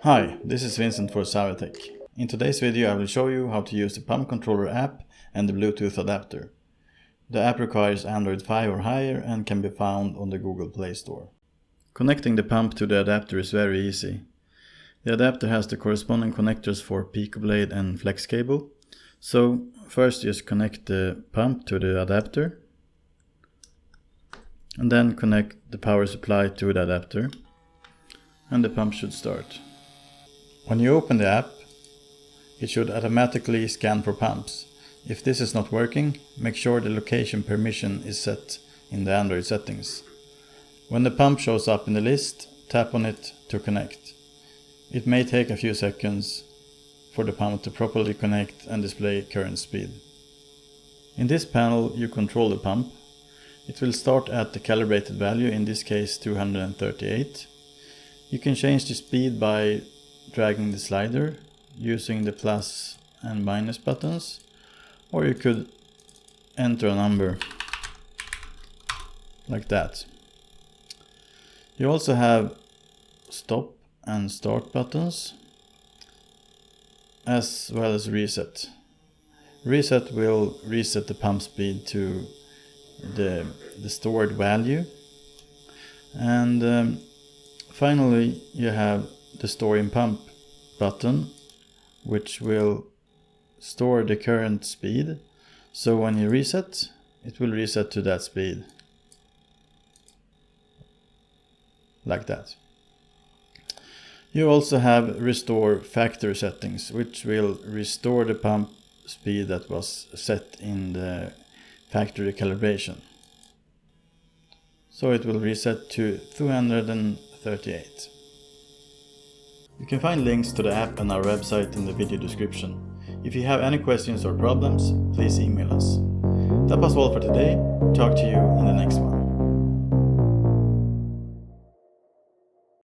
Hi, this is Vincent for Xavitech. In today's video I will show you how to use the pump controller app and the Bluetooth adapter. The app requires Android 5 or higher and can be found on the Google Play Store. Connecting the pump to the adapter is very easy. The adapter has the corresponding connectors for Pico Blade and flex cable. So first just connect the pump to the adapter and then connect the power supply to the adapter and the pump should start. When you open the app, it should automatically scan for pumps. If this is not working, make sure the location permission is set in the Android settings. When the pump shows up in the list, tap on it to connect. It may take a few seconds for the pump to properly connect and display current speed. In this panel you control the pump. It will start at the calibrated value, in this case 238. You can change the speed by dragging the slider using the plus and minus buttons, or you could enter a number like that. You also have stop and start buttons, as well as reset. Reset will reset the pump speed to the stored value, and finally you have the store in pump button, which will store the current speed, so when you reset, it will reset to that speed, like that. You also have restore factory settings, which will restore the pump speed that was set in the factory calibration. So it will reset to 238. You can find links to the app and our website in the video description. If you have any questions or problems, please email us. That was all for today. Talk to you in the next one.